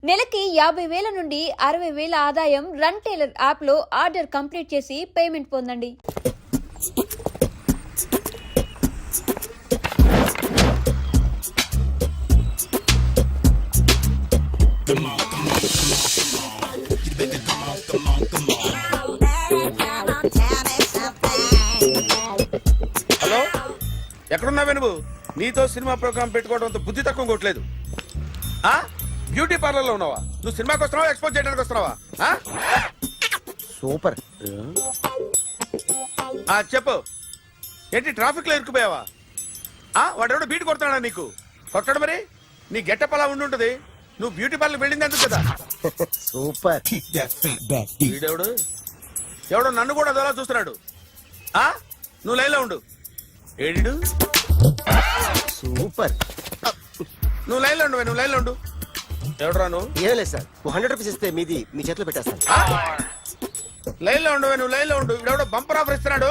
నెలకి 50,000 నుండి 60,000 ఆదాయం రన్ టైలర్ యాప్లో ఆర్డర్ కంప్లీట్ చేసి పేమెంట్ పొందండి. హలో, ఎక్కడున్నావే నువ్వు? నీతో సినిమా ప్రోగ్రామ్ పెట్టుకోవడంతో బుద్ధి తక్కువ కొట్టలేదు. బ్యూటీ పార్లర్ లో ఉన్నావా? నువ్వు సినిమాకి వస్తున్నావా, ఎక్స్పోజ్ చేయడానికి వస్తున్నావా? సూపర్. చెప్పు, ఏంటి ట్రాఫిక్ లో ఇరుక్కుపోయావా? వాడెవడో బీట్ కొడతాడా నీకు? కొట్టడు మరి. నీ గెట్టప్ అలా ఉండుంటది. నువ్వు బ్యూటీ పార్లర్ వెళ్ళింది ఎందుకు కదా? సూపర్. వీడెవడు? ఎవడో నన్ను కూడా అదోలా చూస్తున్నాడు. నువ్వు లైన్లో ఉండు. ఏడు సూపర్. నువ్వు లైన్లో ఉండు, నువ్వు లైన్లో ఉండు. ఎవడరా నువ్వు? ఏం లేదు సార్, 100 రూపీస్ ఇస్తే మీది మీ చేతిలో పెట్టేస్తాను. లైన్లో ఉండు, నువ్వు లైన్లో ఉండు. ఇవిడెవడో బంపర్ ఆఫర్ ఇస్తున్నాడు.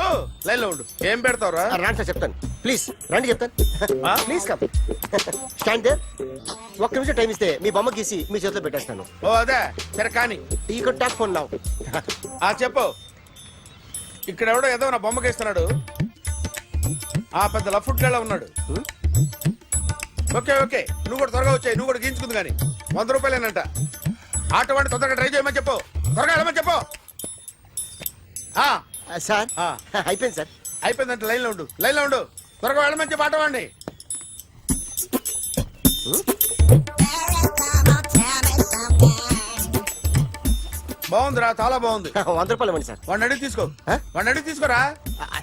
లైన్లో ఉండు. ఏం పెడతావురా? రాండి సార్, చెప్తాను. ప్లీజ్ రండి, చెప్తాను. Please come. Stand there. ఒక్క నిమిషం టైం ఇస్తే మీ బొమ్మ గీసి మీ చేతిలో పెట్టేస్తాను. ఓ అదే సరే కానీ. ఈ కుడ్ టాక్ ఫోన్ నౌ. చెప్పు. ఇక్కడ ఎవడో ఏదో నా బొమ్మకి ఇస్తున్నాడు. పెద్ద లఫుట్ గేళ ఉన్నాడు. ఓకే ఓకే, నువ్వు కూడా త్వరగా వచ్చాయి. నువ్వు కూడా గీంచుకుంది కానీ 100 రూపాయలేనంట. ఆటో వాడిని తొందరగా ట్రై చేయమని చెప్పు. త్వరగా వెళ్ళమని చెప్పు. సార్ అయిపోయింది సార్. అయిపోయిందంటే లైన్లో ఉండు, లైన్లో ఉండు. త్వరగా వెళ్ళమని చెప్పు ఆటో వాడిని. బాగుందిరా, చాలా బాగుంది. 100 రూపాయలు ఇవ్వండి సార్. వాడిని అడిగి తీసుకో. వాడిని అడిగి తీసుకోరా.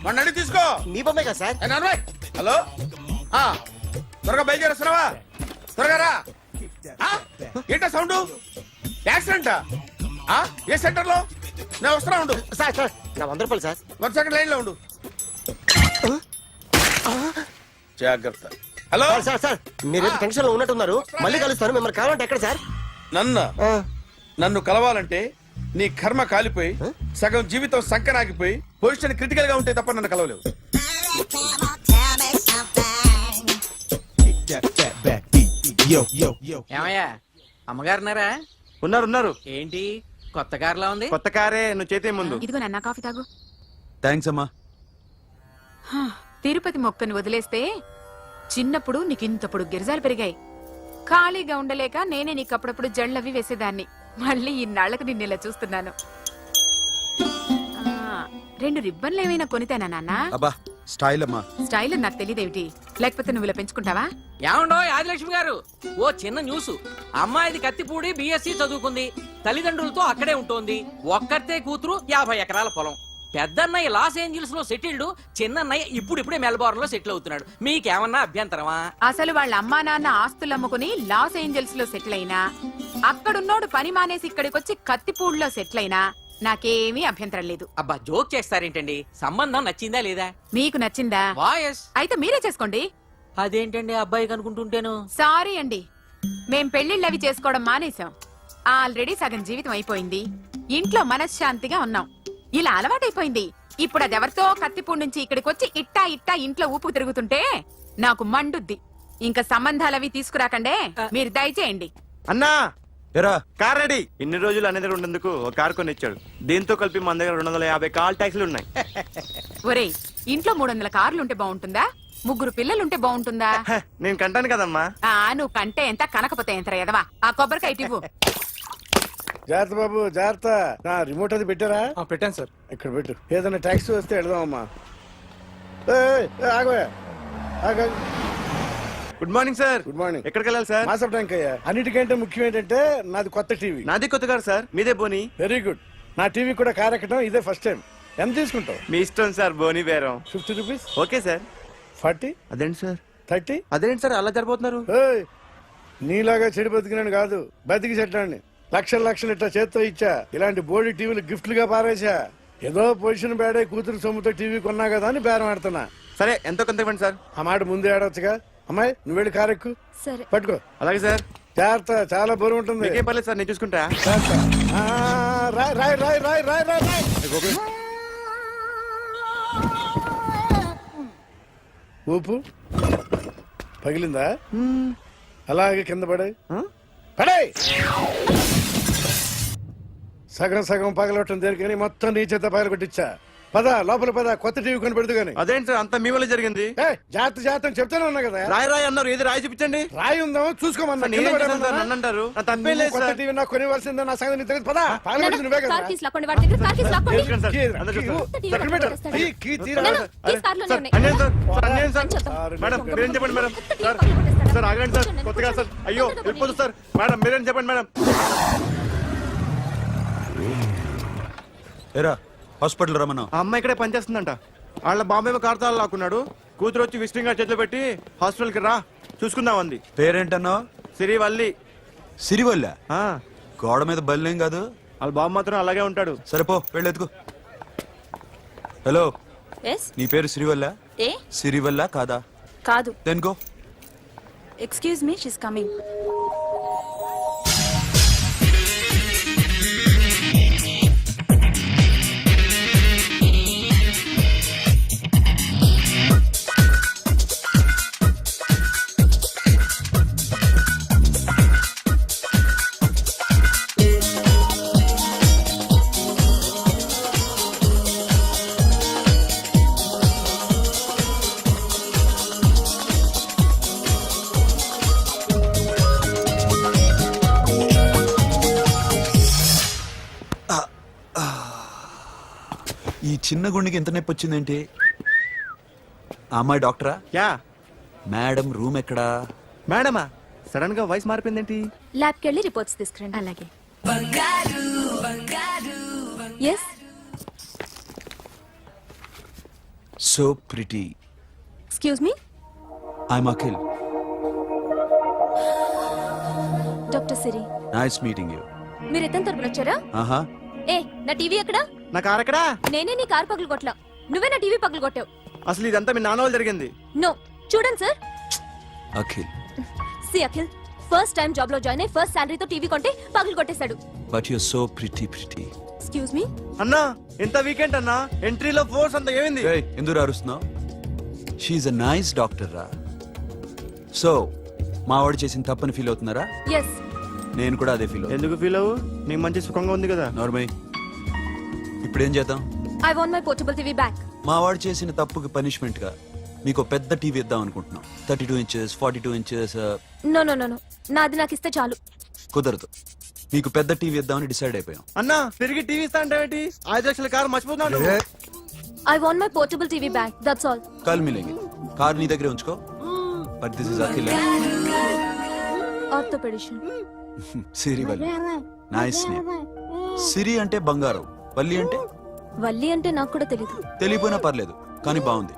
వాడిని అడిగి తీసుకో. మీ బొమ్మే కదా సార్. హలో, త్వరగా బయలుదేరేస్తున్నావా? త్వరగా రా. ఏంటా సౌండ్? యాక్సిడెంటా? ఏ సెంటర్ లో? నేను వస్తున్నా ఉండు. సార్ సార్ నా 100 రూపాయలు సార్. 1 సెకండ్ లైన్ లో ఉండు. జాగ్రత్త. హలో సార్ సార్, మీరు టెన్షన్ లో ఉన్నట్టున్నారు. మళ్ళీ కలుస్తాను. మిమ్మల్ని కావాలంటే ఎక్కడ సార్? నన్ను కలవాలంటే నీ కర్మ కాలిపోయి సగం జీవితం సంకనాగిపోయి పొజిషన్ క్రిటికల్ గా ఉంటే తప్ప నన్ను కలవలేవు. ఏమయ్యా, అమ్మగారున్నారా? ఉన్నారు. ఏంటి కొత్త కార్లా ఉంది? కొత్త కారే, నువ్వు చేతే ముందు. ఇదిగో నాన్న కాఫీ తాగు. థ్యాంక్స్ అమ్మా. తిరుపతి మొక్కని వదిలేస్తే చిన్నప్పుడు నీకింతప్పుడు గిరిజాలు పెరిగాయి. ఖాళీగా ఉండలేక నేనే నీకు అప్పుడప్పుడు జళ్ళవి వేసేదాన్ని. మళ్ళీ ఇన్నాళ్లకు నిన్ను ఇలా చూస్తున్నాను. 2 రిబ్బన్లు ఏమైనా కొనితేనా నాన్న? అబ్బా స్టైల్ అమ్మా. స్టైల్ నాకు తెలియదేమిటి? లేకపోతే నువ్వు ఇలా పెంచుకుంటావా? ఏమండో ఆదిలక్ష్మి గారు, ఓ చిన్న న్యూస్. అమ్మాయిది కత్తిపూడి BSc చదువుకుంది. తల్లిదండ్రులతో అక్కడే ఉంటోంది. ఒక్కతే కూతురు, 50 ఎకరాల పొలం. పెద్దన్నయ్య లాస్ ఏంజల్స్ లో సెటిల్డ్. చిన్నన్నయ్య ఇప్పుడిప్పుడే మెల్బోర్న్ లో సెటిల్ అవుతున్నాడు. మీకేమన్నా అభ్యంతరమా? అసలు వాళ్ళ అమ్మా నాన్న ఆస్తులు అమ్ముకుని లాస్ ఏంజల్స్ లో సెటిల్ అయినా, అక్కడున్నోడు పని మానేసి ఇక్కడికొచ్చి కత్తిపూడిలో సెటిల్ అయినా నాకేమీ అభ్యంతరం లేదు. అబ్బా జోక్ చేస్తారేంటండి? సంబంధం నచ్చిందా లేదా? మీకు నచ్చిందా? వాయస్ అయితే మీరే చేసుకోండి. అదేంటండి అబ్బాయికి అనుకుంటుంటేను? సారీ అండి, మేం పెళ్లిళ్ళవి చేసుకోవడం మానేశాం. ఆల్రెడీ సగం జీవితం అయిపోయింది. ఇంట్లో మనశ్శాంతిగా ఉన్నాం. ఇలా అలవాటైపోయింది. ఇప్పుడు అదెవరితో కత్తిపూడి నుంచి ఇక్కడికి వచ్చి ఇట్టా ఇంట్లో ఊపు తిరుగుతుంటే నాకు మండుద్ది. ఇంకా సంబంధాలవి తీసుకురాకండే, మీరు దయచేయండి. అన్నా ఎరా కార్ రెడీ. ఇన్ని రోజులు అనే దగ్గర ఉండేందుకు ఒక కార్ కొని ఇచ్చాడు. దీంతో కలిపి మన దగ్గర 250 కాల్ ట్యాక్సీలు ఉన్నాయి. ఒరేయ్, ఇంట్లో 300 కార్లుంటే బాగుంటుందా? 3 పిల్లలుంటే బాగుంటుందా? నేను కంటాను కదమ్మా. నువ్వు కంటే ఎంత కనకపోతే ఎంత ఎదవా. ఆ కొబ్బరికాయ ఇవ్వు. జాగ్రత్త బాబు, జాగ్రత్త. నా రిమోట్ అది పెట్టారా? పెట్టాను సార్. ఇక్కడ పెట్టు. ఏదైనా ట్యాక్సీ వస్తే వెళదామమ్మా. Good morning sir. Good morning. ఎక్కడికి వెళ్ళాలి సార్? మాసప్ ట్యాంక్ అయ్యా. అన్నిటికంటే ముఖ్యం ఏంటంటే నాది కొత్త టీవీ. నాది కొత్త కారు సార్, మీదే బోని. Very good. నా టీవీ కూడా కార్ ఎక్కడం ఇదే ఫస్ట్ టైం. ఎంత తీసుకుంటావు? మీ ఇష్టం సార్, బోని బేరం. 50 రూపీస్. Okay sir. 40. అదేంటి సార్? 30. అదేంటి సార్ అలా జరిపోతున్నారు? నీలాగా చెడు బతికినాను కాదు, బతికి చెట్లాండి. లక్షలు ఇట్లా చేత్తో ఇచ్చా. ఇలాంటి బోడి టీవీలు గిఫ్ట్లుగా పారేసా. ఏదో పొజిషన్ బేడే కూతురు సొమ్ముతో టీవీ కొన్నా కదా అని బేరం ఆడుతున్నా. సరే ఎంతో కొంత ఇవ్వండి సార్. ఆ మాట ముందే ఆడవచ్చుగా. అమ్మాయి నువ్వు వెళ్ళి కారెక్కు. సరే పట్టుకో. అలాగే సార్. జాగ్రత్త, చాలా బరువు ఉంటుంది. ఏం పర్లేదు సార్, నేను చూసుకుంటా. రాయ్. ఊపు పగిలిందా? అలాగే కింద పడే. పడే సగం సగం పగలవటం దేనికని మొత్తం నీ చేత పగల కొట్టించా. పద లోపల పద, కొత్త టీవీ కొని పెడదు గాని. అదేంటి సార్ అంత మీ వల్ల జరిగింది? జాగ్రత్త జాగ్రత్త అని చెప్తానే ఉన్నా కదా. రాయి రాయి అన్నారు, ఏది రాయి చూపించండి. రాయి ఉందామో చూసుకోమన్నా. నేనేం చేశాను సార్? నన్ను అంటారు, నా తప్పేం లేదు కొత్త సార్. టీవీ నాకు కొనివ్వాల్సిందే, నా సంగతి నీకు తెలియదు. పద పగల కొట్టింది నువ్వే కదా. కార్ కీస్ లాక్కోండి, వాడి దగ్గర కార్ కీస్ లాక్కోండి. తీసుకురండి సార్. కీ ఏదిరా? అందరూ కీ చూస్తారు. ఎక్కడ పెట్టు? కీ తీరా. కీస్ కార్లోనే సార్, ఉన్నాయి. అన్యాయం సార్, సార్, అన్యాయం సార్. సార్, మేడం నేను మీరేం చెప్పండి మేడం. సార్ పగలు కొట్టేస్తాడా? సార్ ఆగండి సార్, కొత్తగా సార్. అయ్యో వెళ్ళిపోదు సార్. మేడం మీరేం చెప్పండి మేడం. ఏరా హాస్పిటల్ రమ్మన్నా. ఆ అమ్మాయి ఇక్కడే పనిచేస్తుందంట. వాళ్ళ బాంబేమో కార్తాలు లాక్కున్నాడు. కూతురు వచ్చి విజిటింగ్ కార్డ్ చేతిలో పెట్టి హాస్పిటల్కి రా చూసుకుందాం అంది. పేరేంటన్నావు? సిరివల్లి. సిరివల్ల. ఆ, గోడ మీద బల్లేం కాదు. వాళ్ళ బాబు మాత్రం అలాగే ఉంటాడు. సరిపో వెళ్ళెత్తుకు. హలో, ఎస్ నీ పేరు సిరివల్ల? ఏ సిరివల్ల కాదా? కాదు. Then go. Excuse me, she's coming. ఈ చిన్న గుండెకి ఎంత నొప్పి వచ్చిందేంటి? ఆ అమ్మాయి డాక్టరా? యా మేడం రూమ్ ఎక్కడా? మేడమా, సడన్ గా వాయిస్ మారిపోయిందేంటి? ల్యాబ్కి వెళ్ళి రిపోర్ట్స్ తీసుకురండి. అలాగే. Yes so pretty. Excuse me, I'm Akhil. Doctor Siri. Nice meeting you. మీరు ఎత్తని తరపున వచ్చారా? ఆహా. ఏ, నా టీవీ ఎక్కడా? నా కారు ఎక్కడా? నేనే నీ కార్ పగలు కొట్టలా, నువ్వే నా టీవీ పగలు కొట్టావు. అసలు ఇదంతా మీ నాన్న వాళ్ళు జరిగింది. నో, చూడండి sir. Akhil. See Akhil, first time job లో జాయిన్ అయ్యి ఫస్ట్ శాలరీతో టీవీ కొంటే పగలు కొట్టేశాడు. But you so pretty pretty. Excuse me. అన్నా ఎంత వీకెండ్ అన్నా, ఎంట్రీలో ఫోర్స్ అంతా ఏమైంది? ఎందుకు అరుస్తున్నావు? షీఈ్ అ నైస్ డాక్టర్ రా. సో మా వాడు చేసిన తప్పని ఫీల్ అవుతున్నారా? ఎస్. నేను కూడా అదే ఫీల్ అవుతున్నా. ఎందుకు ఫీల్ అవ్వు, నీకు మంచి సుఖంగా ఉంది కదా. నార్మల్. ఇప్పుడు ఏం చేద్దాం? I want my portable TV back. మా వాడు చేసిన తప్పుకి పనిష్మెంట్ గా మీకు ఒక పెద్ద టీవీ ఇద్దాం అనుకుంటున్నాం. 32 inches 42 inches. No no no no, నాది నాకు ఇస్తే చాలు. కుదరదు. మీకు పెద్ద టీవీ ఇద్దామని డిసైడ్ అయిపోయాం. అన్నా తిరిగి టీవీ ఇస్తా అంటే 5 లక్షల కారు మర్చిపోతున్నాడు. I want my portable TV back, that's all. కాల్ మిలేంగి. కార్ నీ దగ్గరే ఉంచుకో. But this is Akhil. Orthopaedician. Siri Valli. Nice name. Siri అంటే బంగారం, వల్లి అంటే వల్లి అంటే నాకు కూడా తెలీదు. తెలియపోయినా పర్లేదు, కానీ బాగుంది.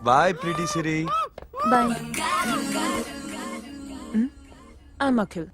Bye pretty Siri. Bye. I'm Akhil.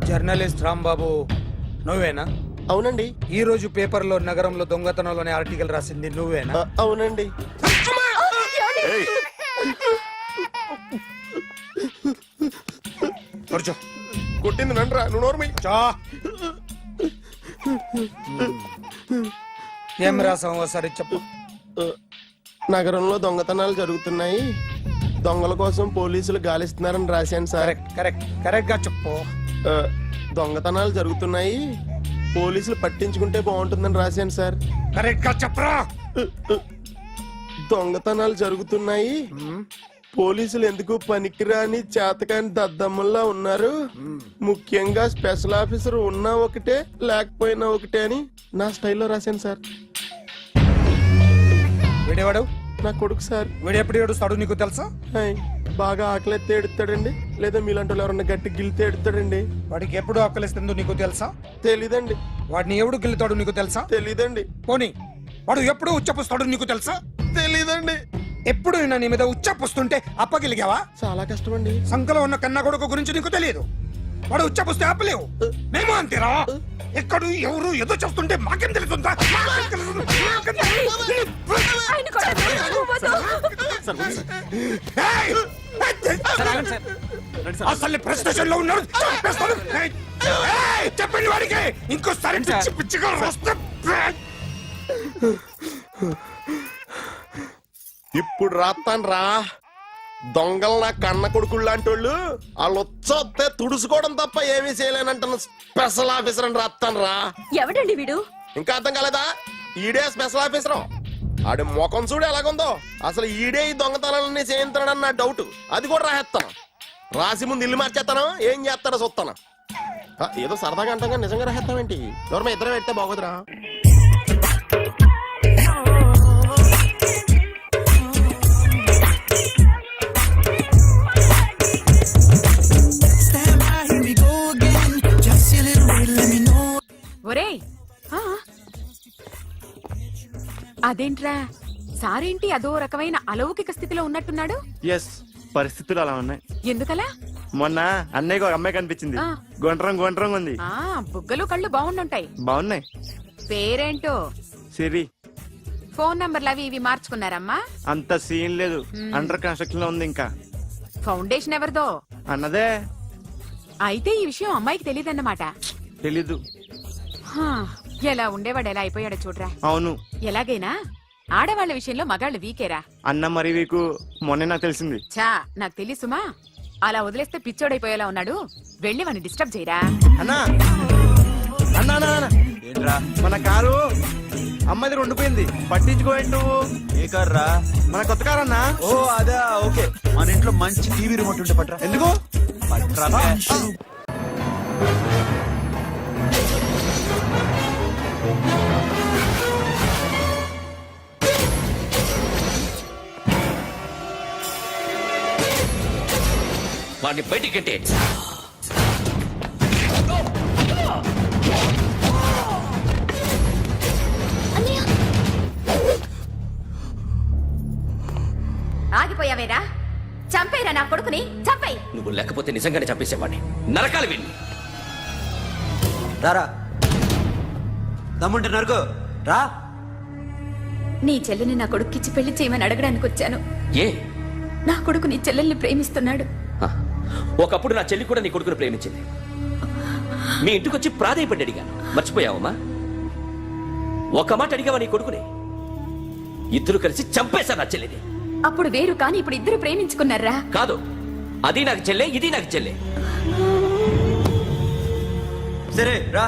Journalist Rambabu నువ్వేనా? అవునండి. ఈ రోజు పేపర్లో నగరంలో దొంగతనంలోనే ఆర్టికల్ రాసింది నువ్వేనా? అవునండి. కూర్చో. కొట్టింది నండ్రా, నువ్వు నోర్మి. చా. ఏం రాసావు ఒకసారి చెప్పు. నగరంలో దొంగతనాలు జరుగుతున్నాయి, దొంగల కోసం పోలీసులు గాలిస్తున్నారని రాశాను సార్. కరెక్ట్ గా చెప్పు. దొంగతనాలు జరుగుతున్నాయి, పోలీసులు పట్టించుకుంటే బాగుంటుందని రాశాను సార్. కరెక్ట్ గా చెప్పరా. దొంగతనాలు జరుగుతున్నాయి, పోలీసులు ఎందుకు పనికిరాని చేతకాని దద్దమ్మల్లా ఉన్నారు, ముఖ్యంగా స్పెషల్ ఆఫీసర్ ఉన్నా ఒకటే లేకపోయినా ఒకటే అని నా స్టైల్లో రాశాను సార్. వీడేవాడు? నా కొడుకు సార్. వీడు ఎప్పుడు ఏడుస్తాడు నీకు తెలుసా? హాయ్, బాగా ఆకలిస్తే ఎడుతాడండి, లేదా మీలాంటి వాళ్ళు ఎవరన్నా గట్టి గిల్లితే ఎడుతాడండి. వాడికి ఎప్పుడు ఆకలిస్తుందో నీకు తెలుసా? తెలీదండి. వాడిని ఎవడు గిల్లుతాడు నీకు తెలుసా? తెలీదండి. పోనీ వాడు ఎప్పుడు ఉచ్చపుస్తాడు నీకు తెలుసా? తెలీదండి. ఎప్పుడు నీ మీద ఉచ్చపుస్తుంటే అప్పగిలిగావా? చాలా కష్టమండి. సంకలో ఉన్న కన్నా కొడుకు గురించి నీకు తెలియదు. వాడు ఉచ్చపుస్తే ఆపలేవు. మేము అంతేరా. ఎక్కడు ఎవరు ఏదో చేస్తుంటే మాకేం తెలుస్తుందా? అసలు ప్రెస్టేషన్ లో ఉన్నాడు. చెప్పండి వాడికి ఇంకోసారి పిచ్చి పిచ్చిగా వస్తే. ఇప్పుడు రాత్తాను రా. దొంగలు నా కన్న కొడుకులు లాంటి వాళ్ళు వాళ్ళు వచ్చొస్తే తుడుచుకోవడం తప్ప ఏమీ చేయలేనంటున్న స్పెషల్ ఆఫీసర్ అని రాత్తాను రా. ఎవడండి వీడు? ఇంకా అర్థం కాలేదా? ఈడే స్పెషల్ ఆఫీసర్. ఆడి ముఖం చూడు ఎలాగుందో. అసలు ఈడే ఈ దొంగతనాలన్నీ చేయించాడని నా డౌట్. అది కూడా రాసేస్తాను. రాసి ముందు ఇల్లు మార్చేస్తాను, ఏం చేస్తాడో చూస్తాను. ఏదో సరదాగా అంటాం, నిజంగా రాసేస్తామేంటి? ఎవరు ఇద్దరం పెడితే బాగోదురా. ఒరేయ్, అదేంట్రా సారేంటి అదో రకమైన అలౌకిక స్థితిలో ఉన్నట్టున్నాడు? ఎస్, పరిస్థితులు అలా ఉన్నాయి. ఎందుకలా? మొన్న అన్నయ్యకు ఒక అమ్మాయి కనిపించింది. ఆ. గుండ్రం ఉంది. ఆ బుగ్గలు కళ్ళు బాగుండుంటాయి. బాగున్నాయి. పేరేంటో? సిరి. ఫోన్ నంబర్లు అవి ఇవి మార్చుకున్నారమ్మా? అంత సీన్ లేదు, అండర్ కన్స్ట్రక్షన్ లో ఉంది. ఇంకా ఫౌండేషన్ ఎవరిదో? అన్నదే. అయితే ఈ విషయం అమ్మాయికి తెలియదన్నమాట. తెలీదు. ఎలా ఉండేవాడు ఎలా అయిపోయాడో చూడరా. అవును. ఎలాగైనా ఆడవాళ్ల విషయంలో మగాళ్ళు వీకేరా. అన్న మరి వీకు మొన్నే నాకు తెలిసింది. చా, నాకు తెలుసుమా. అలా వదిలేస్తే పిచ్చోడైపోయేలా ఉన్నాడు. వెళ్ళి వాడిని డిస్టర్బ్ చేయరా. అన్నా అన్నా అన్నా, ఏంట్రా? మన కారు అమ్మాయిది ఉండిపోయింది, పట్టించుకోండి నువ్వు. ఏ కార్ రా? మన కొత్త కారు అన్నా. ఓ అదా, ఓకే. మన ఇంట్లో మంచి టీవీ రిమోట్ ఉంటే పట్రా. ఎందుకు? పట్రా. వాడిని బయటికి కట్టే. ఆగిపోయావేరా? చంపేరా నా కొడుకుని, చంపేయ్. నువ్వు లేకపోతే నిజంగానే చంపేసేవాడిని. నరకాలి వీడిని. రారా, దమ్ముంటే నరుకు రా. నీ చెల్లిని నా కొడుక్కిచ్చి పెళ్లి చేయమని అడగడానికి వచ్చాను. ఏ? నా కొడుకు నీ చెల్లెల్ని ప్రేమిస్తున్నాడు. ఒకప్పుడు నా చెల్లి కూడా నీ కొడుకును ప్రేమించింది. మీ ఇంటికి వచ్చి ప్రాధేయపడి అడిగాను, మర్చిపోయావమ్మా? ఒక మాట అడిగావా నీ కొడుకుని? ఇద్దరు కలిసి చంపేశారు నా చెల్లిని. అప్పుడు వేరు, కానీ ఇప్పుడు ఇద్దరు ప్రేమించుకున్నారా? కాదు, అది నాకు చెల్లె, ఇది నాకు చెల్లె. సరే రా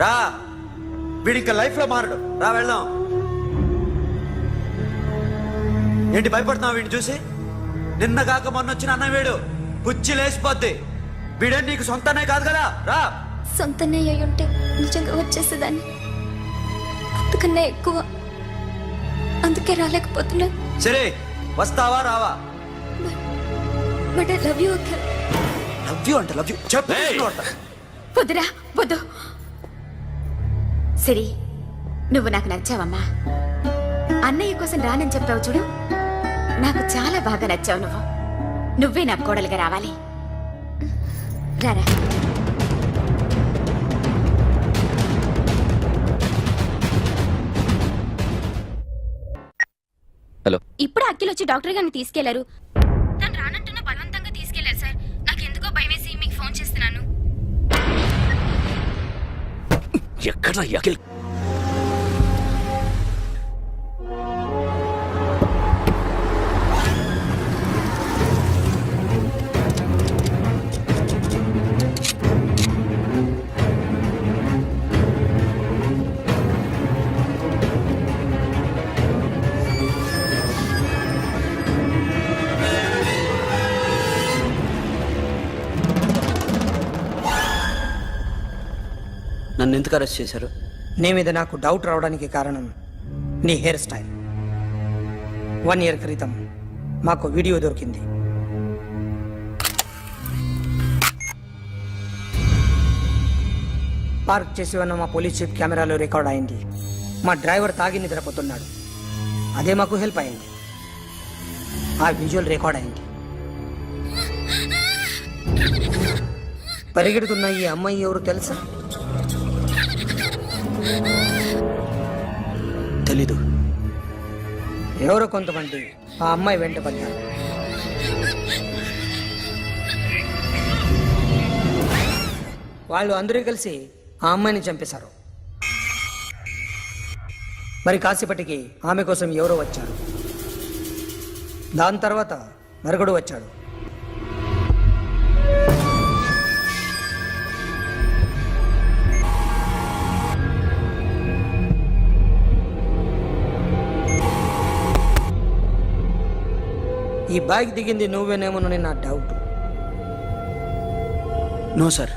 రా, వీడి ఇంకా లైఫ్ లో మారడు. రా వెళ్దాం. ఏంటి భయపడుతున్నావు వీడిని చూసి? నిన్న కాక మొన్న వచ్చిన అన్న వీడు పుచ్చి లేసిపోద్ది. వీడే నీకు సొంతనే కాదు కదా. రా. సొంతనే అయి ఉంటే నిజంగా వచ్చేసేదాన్ని. అంతకన్నా ఎక్కువ, అందుకే రాలేకపోతున్నా. సరే, వస్తావా రావా? But I love you Akhil. Love you అంటే లవ్ యూ చెప్పు. వద్దురా, వద్దు. సరే, నువ్వు నాకు నచ్చావమ్మా. అన్నయ్య కోసం రానని చెప్పావు చూడు, నాకు చాలా బాగా నచ్చావు నువ్వు. నువ్వే నా కోడలుగా రావాలి. రారా. హలో. ఇప్పుడు అఖిల్ వచ్చి డాక్టర్ గారిని తీసుకెళ్లారు. తను రానంటున్న బలవంతంగా తీసుకెళ్లారు సార్. నాకు ఎందుకో భయమేసి మీకు ఫోన్ చేస్తున్నాను. ఎక్కడ అఖిల్? నన్ను ఎందుకు అరెస్ట్ చేశారు? నీ మీద నాకు డౌట్ రావడానికి కారణం నీ హెయిర్ స్టైల్. 1 year క్రితం మాకు వీడియో దొరికింది. పార్క్ చేసి ఉన్న మా పోలీస్ జీప్ కెమెరాలో రికార్డ్ అయింది. మా డ్రైవర్ తాగి నిద్రపోతున్నాడు. అదే మాకు హెల్ప్ అయింది. ఆ విజువల్ రికార్డ్ అయింది. పరిగెడుతున్న ఈ అమ్మాయి ఎవరు తెలుసా? తెలీదు. ఎవరో కొంతమంది ఆ అమ్మాయి వెంట పడ్డారు. వాళ్ళు అందరూ కలిసి ఆ అమ్మాయిని చంపేశారు. మరి కాసేపటికి ఆమె కోసం ఎవరో వచ్చారు. దాని తర్వాత మరొకడు వచ్చాడు. ఈ బైక్ దిగింది నువ్వేనేమోనని నా డౌట్. No sir.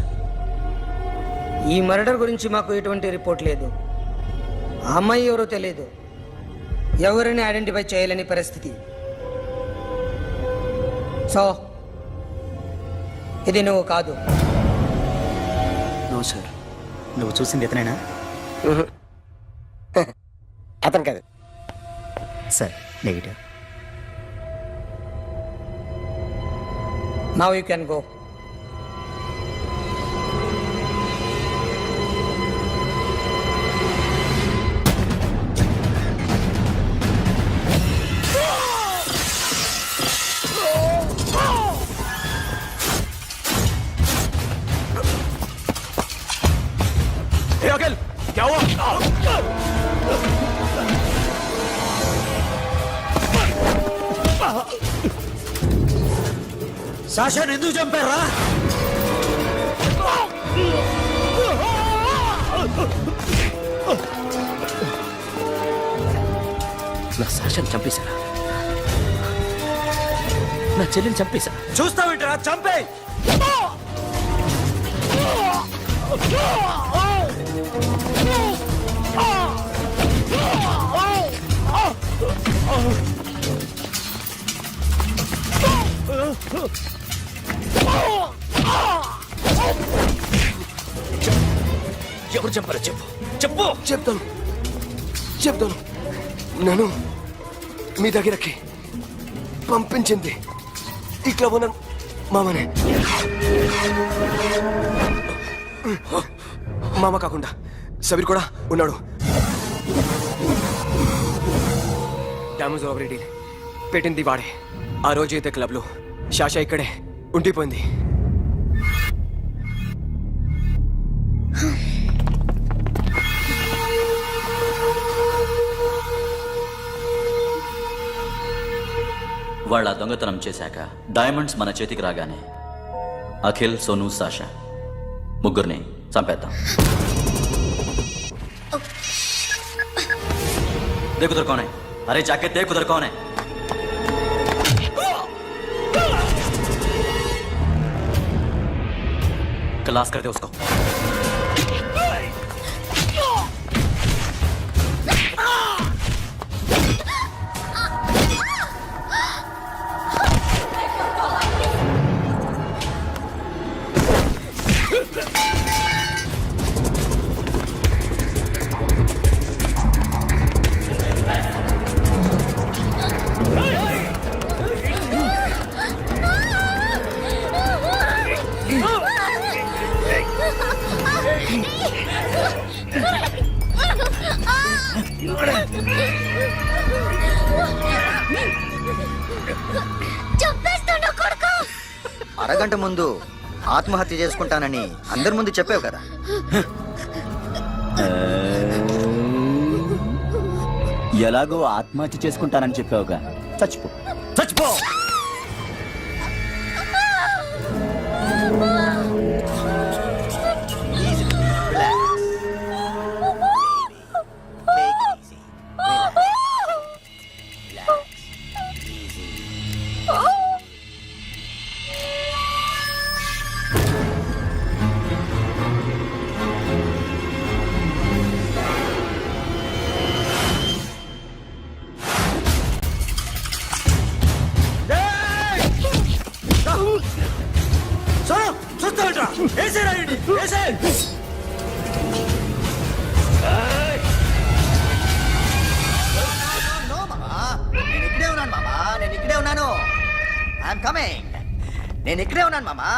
ఈ మర్డర్ గురించి మాకు ఎటువంటి రిపోర్ట్ లేదు. ఆ అమ్మాయి ఎవరో తెలియదు. ఎవరిని ఐడెంటిఫై చేయలేని పరిస్థితి. సో ఇది నువ్వు కాదు. No sir. నువ్వు చూసింది ఇతనేనా? అతను కాదు sir. Negative. Now you can go. Akhil क्या हुआ? సాషాని ఎందుకు చంపారా? నా సాషాన్ని చంపేశారా? నా చెల్లిని చంపేశా. చూస్తావేంట్రా? చంపే. ఎవరు చంపారో చెప్పు. చెప్పు. చెప్తాను. నన్ను మీ దగ్గరకి పంపించింది ఇట్లా ఉన్న మామనే. మామ కాకుండా సబీర్ కూడా ఉన్నాడు. డ్యామేజ్ ఓవర్ డీల్ పెట్టింది వాడే. ఆ రోజు అయితే క్లబ్లో శాషా ఇక్కడే ఉండిపోయింది. వాళ్ళ దొంగతనం చేశాక డైమండ్స్ మన చేతికి రాగానే అఖిల్, సోను, సాషా ముగ్గురిని చంపేద్దాం. देख उधर कौन है? अरे जाके देख उधर कौन है? क्लास कर दे उसको. అరగంట ముందు ఆత్మహత్య చేసుకుంటానని అందరి ముందు చెప్పావు కదా. ఎలాగో ఆత్మహత్య చేసుకుంటానని చెప్పావుగా, చచ్చిపో చచ్చిపో. నేను ఇక్కడే ఉన్నాను మామా.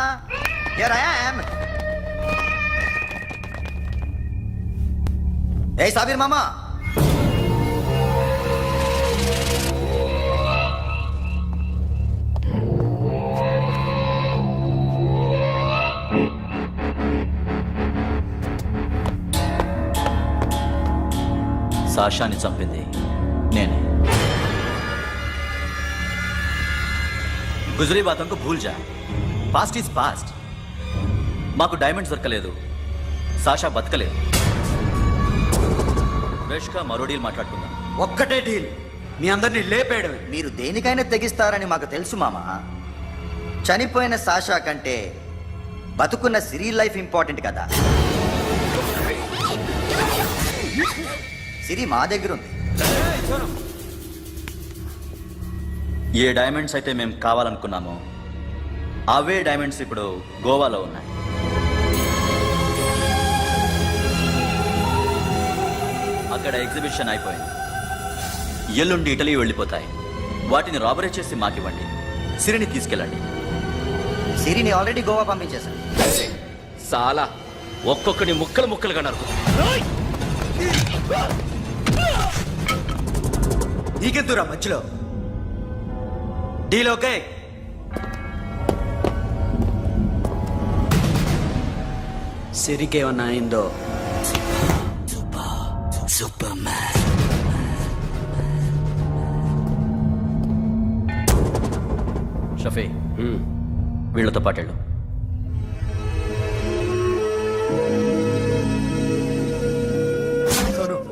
Here I am. ఏ సాబీర్ మామా, సాషాని చంపింది నేనే. గుజరీ బాతంకు భూల్ జా, పాస్ట్ ఈజ్ పాస్ట్. మాకు డైమండ్స్ దొరకలేదు, సాషా బతకలేదు. ఫ్రెష్గా మరో డీల్ మాట్లాడుకుందాం. ఒక్కటే డీల్, మీ అందరినీ లేపేయడం. మీరు దేనికైనా తెగిస్తారని మాకు తెలుసు మామా. చనిపోయిన సాషా కంటే బతుకున్న సిరి లైఫ్ ఇంపార్టెంట్ కదా. సిరి మా దగ్గర ఉంది. ఏ డైమండ్స్ అయితే మేము కావాలనుకున్నామో అవే డైమండ్స్ ఇప్పుడు గోవాలో ఉన్నాయి. అక్కడ ఎగ్జిబిషన్ అయిపోయింది. ఎల్లుండి ఇటలీ వెళ్ళిపోతాయి. వాటిని రాబరీ చేసి మాకివ్వండి. సిరిని తీసుకెళ్ళండి. సిరిని ఆల్రెడీ గోవా పంపించేశాను. చాలా ఒక్కొక్కడి ముక్కలు ముక్కలుగా నరుకు. నీకెందురా మధ్యలో? Deal okay? సిరికేమన్నా అయిందో? Super man. షఫీ, వీళ్ళతో పాటేళ్ళు.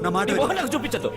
నా మాట చూపించదు.